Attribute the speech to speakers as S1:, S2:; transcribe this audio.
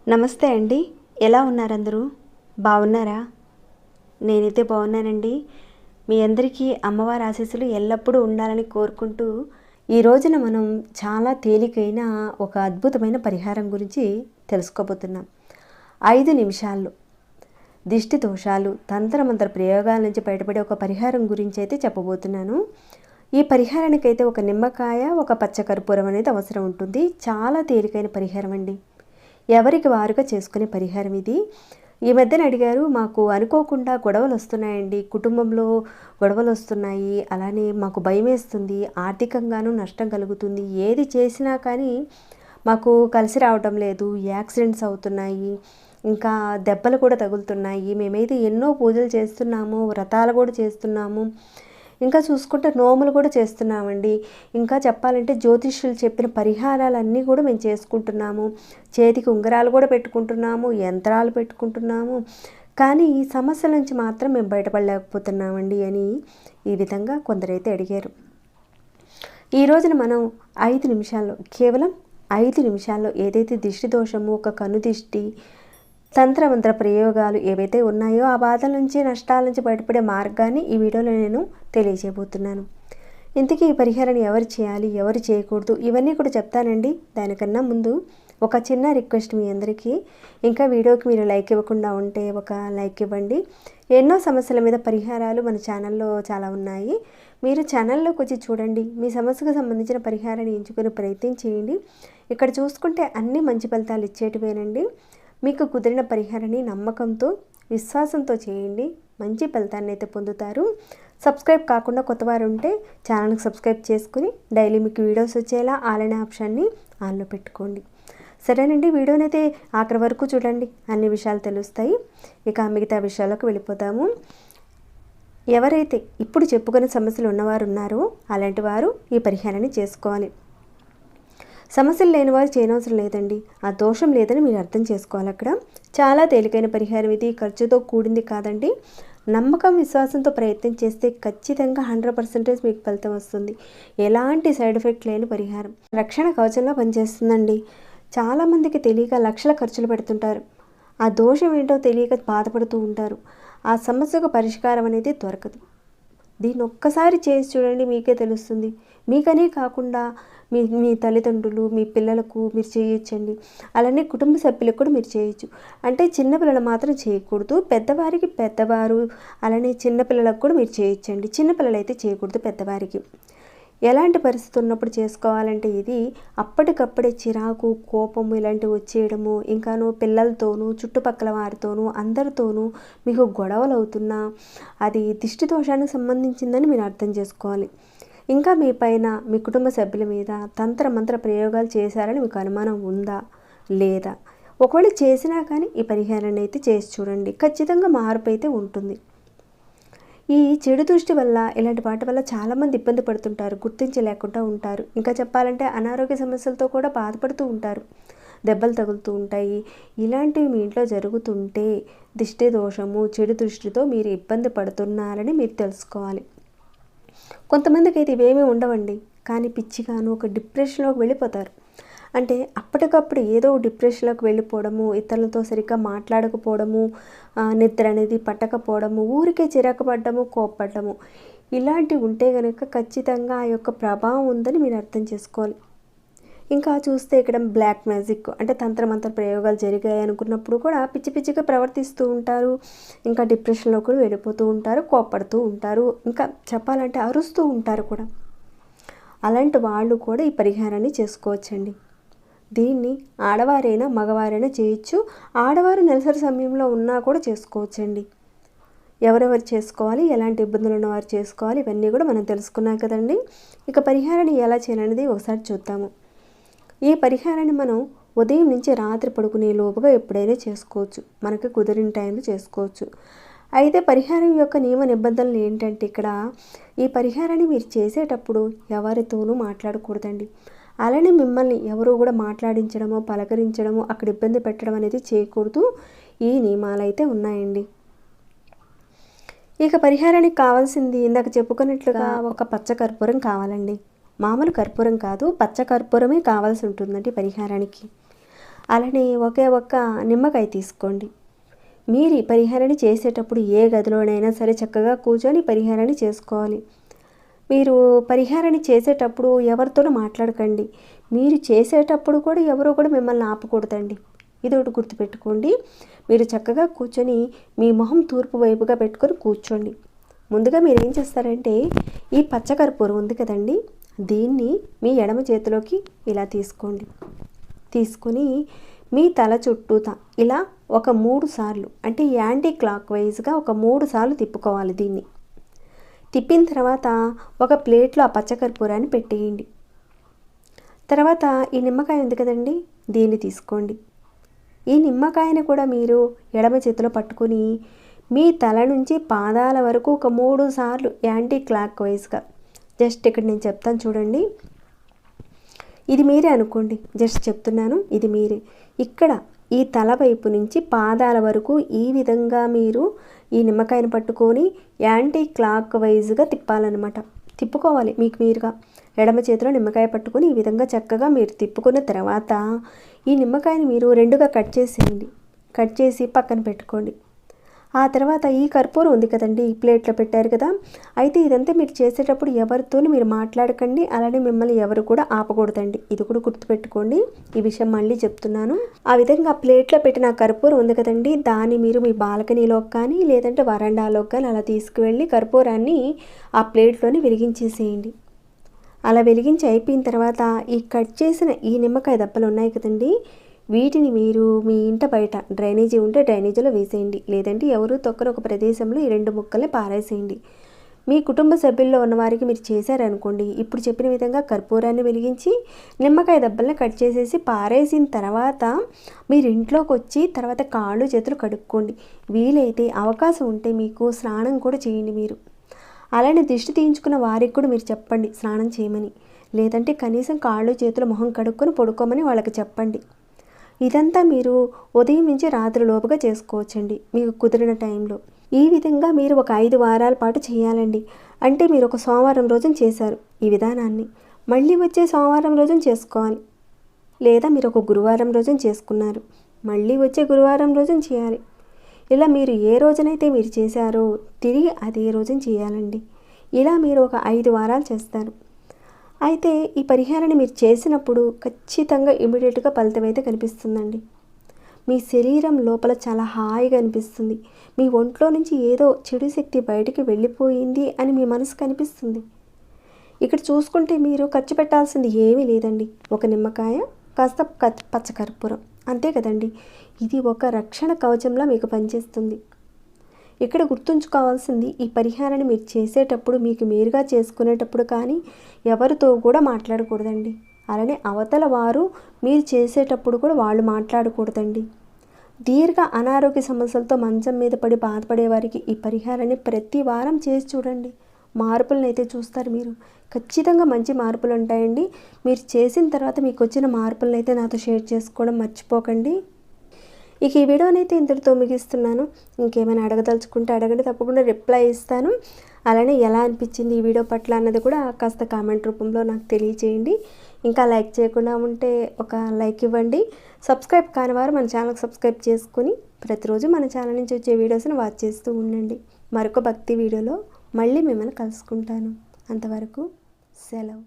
S1: నమస్తే అండి. ఎలా ఉన్నారు అందరూ? బాగున్నారా? నేనైతే బాగున్నానండి. మీ అందరికీ అమ్మవారి ఆశీస్సులు ఎల్లప్పుడూ ఉండాలని కోరుకుంటూ ఈ రోజున మనం చాలా తేలికైన ఒక అద్భుతమైన పరిహారం గురించి తెలుసుకోబోతున్నాం. 5 నిమిషాల్లో దిష్టి దోషాలు, తంత్రమంత్ర ప్రయోగాల నుంచి బయటపడే ఒక పరిహారం గురించి అయితే చెప్పబోతున్నాను. ఈ పరిహారానికైతే ఒక నిమ్మకాయ, ఒక పచ్చకర్పూరం అనేది అవసరం ఉంటుంది. చాలా తేలికైన పరిహారం అండి. ఎవరికి వారుగా చేసుకునే పరిహారం ఇది. ఈ మధ్యన అడిగారు, మాకు అనుకోకుండా గొడవలు వస్తున్నాయండి, కుటుంబంలో గొడవలు వస్తున్నాయి, అలానే మాకు భయం వేస్తుంది, ఆర్థికంగానూ నష్టం కలుగుతుంది, ఏది చేసినా కానీ మాకు కలిసి రావటం లేదు, యాక్సిడెంట్స్ అవుతున్నాయి, ఇంకా దెబ్బలు కూడా తగులుతున్నాయి, మేమైతే ఎన్నో పూజలు చేస్తున్నాము, వ్రతాలు కూడా చేస్తున్నాము, ఇంకా చూసుకుంటే నోములు కూడా చేస్తున్నామండి, ఇంకా చెప్పాలంటే జ్యోతిష్యులు చెప్పిన పరిహారాలన్నీ కూడా మేము చేసుకుంటున్నాము, చేతికి ఉంగరాలు కూడా పెట్టుకుంటున్నాము, యంత్రాలు పెట్టుకుంటున్నాము, కానీ ఈ సమస్యల నుంచి మాత్రం మేము బయటపడలేకపోతున్నామండి అని ఈ విధంగా కొందరైతే అడిగారు. ఈ రోజున మనం 5 నిమిషాల్లో, కేవలం 5 నిమిషాల్లో ఏదైతే దిష్టి దోషము, ఒక కను దిష్టి, తంత్రమంత్ర ప్రయోగాలు ఏవైతే ఉన్నాయో ఆ బాధల నుంచి, నష్టాల నుంచి బయటపడే మార్గాన్ని ఈ వీడియోలో నేను తెలియజేయబోతున్నాను. ఇంతకీ ఈ పరిహారాన్ని ఎవరు చేయాలి, ఎవరు చేయకూడదు, ఇవన్నీ కూడా చెప్తానండి. దానికన్నా ముందు ఒక చిన్న రిక్వెస్ట్ మీ అందరికీ, ఇంకా వీడియోకి మీరు లైక్ ఇవ్వకుండా ఉంటే ఒక లైక్ ఇవ్వండి. ఎన్నో సమస్యల మీద పరిహారాలు మన ఛానల్లో చాలా ఉన్నాయి. మీరు ఛానల్లోకి వచ్చి చూడండి, మీ సమస్యకు సంబంధించిన పరిహారాన్ని ఎంచుకునే ప్రయత్నం చేయండి. ఇక్కడ చూసుకుంటే అన్ని మంచి ఫలితాలు ఇచ్చేటివేనండి. మీకు కుదిరిన పరిహారాన్ని నమ్మకంతో, విశ్వాసంతో చేయండి, మంచి ఫలితాన్ని అయితే పొందుతారు. సబ్స్క్రైబ్ కాకుండా కొత్తవారు ఉంటే ఛానల్కి సబ్స్క్రైబ్ చేసుకుని డైలీ మీకు వీడియోస్ వచ్చేలా ఆల్ అనే ఆప్షన్ని ఆన్లో పెట్టుకోండి. సరేనండి, వీడియోనైతే ఆఖరి వరకు చూడండి, అన్ని విషయాలు తెలుస్తాయి. ఇక మిగతా విషయాలకు వెళ్ళిపోతాము. ఎవరైతే ఇప్పుడు చెప్పుకునే సమస్యలు ఉన్నవారు ఉన్నారో అలాంటి వారు ఈ పరిహారాన్ని చేసుకోవాలి. సమస్యలు లేని వారు చేయనవసరం లేదండి. ఆ దోషం లేదని మీరు అర్థం చేసుకోవాలి. అక్కడ చాలా తేలికైన పరిహారం ఇది, ఖర్చుతో కూడింది కాదండి. నమ్మకం, విశ్వాసంతో ప్రయత్నం చేస్తే ఖచ్చితంగా 100% మీకు ఫలితం వస్తుంది. ఎలాంటి సైడ్ ఎఫెక్ట్ లేని పరిహారం, రక్షణ కవచంలో పనిచేస్తుందండి. చాలామందికి తెలియక లక్షల ఖర్చులు పెడుతుంటారు, ఆ దోషం ఏంటో తెలియక బాధపడుతూ ఉంటారు. ఆ సమస్యకు పరిష్కారం అనేది దొరకదు. దీన్ని ఒక్కసారి చేసి చూడండి, మీకే తెలుస్తుంది. మీకనే కాకుండా మీ తల్లిదండ్రులు, మీ పిల్లలకు మీరు చేయొచ్చండి. అలానే కుటుంబ సభ్యులకు కూడా మీరు చేయొచ్చు. అంటే చిన్నపిల్లలు మాత్రం చేయకూడదు, పెద్దవారికి పెద్దవారు, అలానే చిన్నపిల్లలకు కూడా మీరు చేయొచ్చండి. చిన్నపిల్లలు అయితే చేయకూడదు, పెద్దవారికి. ఎలాంటి పరిస్థితి ఉన్నప్పుడు చేసుకోవాలంటే ఇది అప్పటికప్పుడే చిరాకు, కోపము ఇలాంటివి వచ్చేయడము, ఇంకాను పిల్లలతోనూ, చుట్టుపక్కల వారితోనూ, అందరితోనూ మీకు గొడవలు అవుతున్నా అది దిష్టి దోషానికి సంబంధించిందని మీరు అర్థం చేసుకోవాలి. ఇంకా మీ పైన, మీ కుటుంబ సభ్యుల మీద తంత్రమంత్ర ప్రయోగాలు చేశారని మీకు అనుమానం ఉందా లేదా? ఒకవేళ చేసినా కానీ ఈ పరిహారాన్ని అయితే చేసి చూడండి, ఖచ్చితంగా మార్పు అయితే ఉంటుంది. ఈ చెడు దృష్టి వల్ల, ఇలాంటి వాటి వల్ల చాలామంది ఇబ్బంది పడుతుంటారు, గుర్తించలేకుండా ఉంటారు. ఇంకా చెప్పాలంటే అనారోగ్య సమస్యలతో కూడా బాధపడుతూ ఉంటారు, దెబ్బలు తగులుతూ ఉంటాయి. ఇలాంటివి మీ ఇంట్లో జరుగుతుంటే దిష్టి దోషము, చెడు దృష్టితో మీరు ఇబ్బంది పడుతున్నారని మీరు తెలుసుకోవాలి. కొంతమందికి అయితే ఇవేమీ ఉండవండి, కానీ పిచ్చిగాను ఒక డిప్రెషన్లోకి వెళ్ళిపోతారు. అంటే అప్పటికప్పుడు ఏదో డిప్రెషన్లోకి వెళ్ళిపోవడము, ఇతరులతో సరిగ్గా మాట్లాడకపోవడము, నిద్ర అనేది పట్టకపోవడము, ఊరికే చిరాకు పడ్డము, కోప్పడ్డము, ఇలాంటివి ఉంటే కనుక ఖచ్చితంగా ఆ యొక్క ప్రభావం ఉందని మీరు అర్థం చేసుకోవాలి. ఇంకా చూస్తే ఇక్కడ బ్లాక్ మ్యాజిక్ అంటే తంత్రమంత్ర ప్రయోగాలు జరిగాయి అనుకున్నప్పుడు కూడా పిచ్చి పిచ్చిగా ప్రవర్తిస్తూ ఉంటారు, ఇంకా డిప్రెషన్లో కూడా వెళ్ళిపోతూ ఉంటారు, కోప్పడుతూ ఉంటారు, ఇంకా చెప్పాలంటే అరుస్తూ ఉంటారు కూడా. అలాంటి వాళ్ళు కూడా ఈ పరిహారాన్ని చేసుకోవచ్చండి. దీన్ని ఆడవారైనా మగవారైనా చేయొచ్చు. ఆడవారు నెలసరి సమయంలో ఉన్నా కూడా చేసుకోవచ్చండి. ఎవరెవరు చేసుకోవాలి, ఎలాంటి ఇబ్బందులు ఉన్నవారు చేసుకోవాలి, ఇవన్నీ కూడా మనం తెలుసుకున్నాం కదండి. ఇక పరిహారాన్ని ఎలా చేయాలనేది ఒకసారి చూద్దాము. ఈ పరిహారాన్ని మనం ఉదయం నుంచి రాత్రి పడుకునే లోపుగా ఎప్పుడైనా చేసుకోవచ్చు, మనకి కుదిరిన టైంలో చేసుకోవచ్చు. అయితే పరిహారం యొక్క నియమ నిబంధనలు ఏంటంటే ఇక్కడ ఈ పరిహారాన్ని మీరు చేసేటప్పుడు ఎవరితోనూ మాట్లాడకూడదండి. అలానే మిమ్మల్ని ఎవరు కూడా మాట్లాడించడమో, పలకరించడమో, అక్కడ ఇబ్బంది పెట్టడం అనేది చేయకూడదు. ఈ నియమాలు అయితే ఉన్నాయండి. ఇక పరిహారానికి కావాల్సింది ఇందాక చెప్పుకున్నట్లుగా ఒక పచ్చ కర్పూరం కావాలండి. మామూలు కర్పూరం కాదు, పచ్చ కర్పూరమే కావాల్సి ఉంటుందండి పరిహారానికి. అలానే ఒకే ఒక్క నిమ్మకాయ తీసుకోండి. మీరు ఈ పరిహారాన్ని చేసేటప్పుడు ఏ గదిలోనైనా సరే చక్కగా కూర్చొని పరిహారాన్ని చేసుకోవాలి. మీరు పరిహారాన్ని చేసేటప్పుడు ఎవరితోనూ మాట్లాడకండి. మీరు చేసేటప్పుడు కూడా ఎవరో కూడా మిమ్మల్ని ఆపకూడదండి. ఇది ఒకటి గుర్తుపెట్టుకోండి. మీరు చక్కగా కూర్చొని మీ మొహం తూర్పు వైపుగా పెట్టుకొని కూర్చోండి. ముందుగా మీరు ఏం చేస్తారంటే ఈ పచ్చకర్పూరం ఉంది కదండి, దీన్ని మీ ఎడమ చేతిలోకి ఇలా తీసుకోండి. తీసుకొని మీ తల చుట్టూతా ఇలా ఒక 3 సార్లు, అంటే యాంటీ క్లాక్ వైజ్గా ఒక 3 సార్లు తిప్పుకోవాలి. దీన్ని తిప్పిన తర్వాత ఒక ప్లేట్లో ఆ పచ్చకర్పూరాన్ని పెట్టేయండి. తర్వాత ఈ నిమ్మకాయ ఉంది కదండి, దీన్ని తీసుకోండి. ఈ నిమ్మకాయని కూడా మీరు ఎడమ చేతిలో పట్టుకొని మీ తల నుంచి పాదాల వరకు ఒక 3 సార్లు యాంటీ క్లాక్ వైజ్గా, జస్ట్ ఇక్కడ నేను చెప్తాను చూడండి, ఇది మీరే అనుకోండి, జస్ట్ చెప్తున్నాను, ఇది మీరే. ఇక్కడ ఈ తల వైపు నుంచి పాదాల వరకు ఈ విధంగా మీరు ఈ నిమ్మకాయను పట్టుకొని యాంటీ క్లాక్ వైజ్గా తిప్పాలన్నమాట. తిప్పుకోవాలి మీకు మీరుగా. ఎడమ చేతిలో నిమ్మకాయ పట్టుకొని ఈ విధంగా చక్కగా మీరు తిప్పుకున్న తర్వాత ఈ నిమ్మకాయని మీరు 2గా కట్ చేసేయండి. కట్ చేసి పక్కన పెట్టుకోండి. ఆ తర్వాత ఈ కర్పూరం ఉంది కదండి, ఈ ప్లేట్లో పెట్టారు కదా, అయితే ఇదంతా మీరు చేసేటప్పుడు ఎవరితోనూ మీరు మాట్లాడకండి. అలానే మిమ్మల్ని ఎవరు కూడా ఆపకూడదండి. ఇది కూడా గుర్తుపెట్టుకోండి. ఈ విషయం మళ్ళీ చెప్తున్నాను. ఆ విధంగా ప్లేట్లో పెట్టిన కర్పూరం ఉంది కదండి, దాన్ని మీరు మీ బాల్కనీలోకి కానీ లేదంటే వరండాలోకి కానీ అలా తీసుకువెళ్ళి కర్పూరాన్ని ఆ ప్లేట్లోని వెలిగించేసేయండి. అలా వెలిగించి అయిపోయిన తర్వాత ఈ కట్ చేసిన ఈ నిమ్మకాయ దప్పలు ఉన్నాయి కదండి, వీటిని మీరు మీ ఇంట బయట డ్రైనేజీ ఉంటే డ్రైనేజీలో వేసేయండి. లేదంటే ఎవరు తొక్కని ఒక ప్రదేశంలో ఈ 2 ముక్కల్ని పారేసేయండి. మీ కుటుంబ సభ్యుల్లో ఉన్నవారికి మీరు చేశారనుకోండి, ఇప్పుడు చెప్పిన విధంగా కర్పూరాన్ని వెలిగించి నిమ్మకాయ దబ్బల్ని కట్ చేసేసి పారేసిన తర్వాత మీరు ఇంట్లోకి వచ్చి తర్వాత కాళ్ళు చేతులు కడుక్కోండి. వీలైతే అవకాశం ఉంటే మీకు స్నానం కూడా చేయండి మీరు. అలానే దిష్టి తీయించుకున్న వారికి కూడా మీరు చెప్పండి స్నానం చేయమని. లేదంటే కనీసం కాళ్ళు చేతులు మొహం కడుక్కొని పడుకోమని వాళ్ళకి చెప్పండి. ఇదంతా మీరు ఉదయం నుంచి రాత్రి లోపుగా చేసుకోవచ్చండి మీకు కుదిరిన టైంలో. ఈ విధంగా మీరు ఒక 5 వారాల పాటు చేయాలండి. అంటే మీరు ఒక సోమవారం రోజున చేశారు ఈ విధానాన్ని, మళ్ళీ వచ్చే సోమవారం రోజున చేసుకోవాలి. లేదా మీరు ఒక గురువారం రోజున చేసుకున్నారు, మళ్ళీ వచ్చే గురువారం రోజున చేయాలి. ఇలా మీరు ఏ రోజునైతే మీరు చేశారో తిరిగి అదే రోజున చేయాలండి. ఇలా మీరు ఒక 5 వారాలు చేస్తారు. అయితే ఈ పరిహారాన్ని మీరు చేసినప్పుడు ఖచ్చితంగా ఇమీడియట్గా ఫలితం అయితే కనిపిస్తుందండి. మీ శరీరం లోపల చాలా హాయిగా అనిపిస్తుంది. మీ ఒంట్లో నుంచి ఏదో చెడు శక్తి బయటికి వెళ్ళిపోయింది అని మీ మనసు కనిపిస్తుంది. ఇక్కడ చూసుకుంటే మీరు ఖర్చు పెట్టాల్సింది ఏమీ లేదండి. ఒక నిమ్మకాయ, కాస్త పచ్చకర్పూరం, అంతే కదండి. ఇది ఒక రక్షణ కవచంలా మీకు పనిచేస్తుంది. ఇక్కడ గుర్తుంచుకోవాల్సింది, ఈ పరిహారాన్ని మీరు చేసేటప్పుడు మీకు మీరుగా చేసుకునేటప్పుడు కానీ ఎవరితో కూడా మాట్లాడకూడదండి. అలానే అవతల వారు మీరు చేసేటప్పుడు కూడా వాళ్ళు మాట్లాడకూడదండి. దీర్ఘ అనారోగ్య సమస్యలతో మంచం మీద పడి బాధపడే వారికి ఈ పరిహారాన్ని ప్రతి వారం చేసి చూడండి. మార్పులను అయితే చూస్తారు మీరు. ఖచ్చితంగా మంచి మార్పులు ఉంటాయండి. మీరు చేసిన తర్వాత మీకు వచ్చిన మార్పులను అయితే నాతో షేర్ చేసుకోవడం మర్చిపోకండి. ఇక ఈ వీడియోని అయితే ఇంతటితో ముగిస్తున్నాను. ఇంకేమైనా అడగదలుచుకుంటే అడగండి, తప్పకుండా రిప్లై ఇస్తాను. అలానే ఎలా అనిపించింది ఈ వీడియో పట్ల అన్నది కూడా కాస్త కామెంట్ రూపంలో నాకు తెలియజేయండి. ఇంకా లైక్ చేయకుండా ఉంటే ఒక లైక్ ఇవ్వండి. సబ్స్క్రైబ్ కాని వారు మన ఛానల్కి సబ్స్క్రైబ్ చేసుకుని ప్రతిరోజు మన ఛానల్ నుంచి వచ్చే వీడియోస్ని వాచ్ చేస్తూ ఉండండి. మరొక భక్తి వీడియోలో మళ్ళీ మిమ్మల్ని కలుసుకుంటాను. అంతవరకు సెలవు.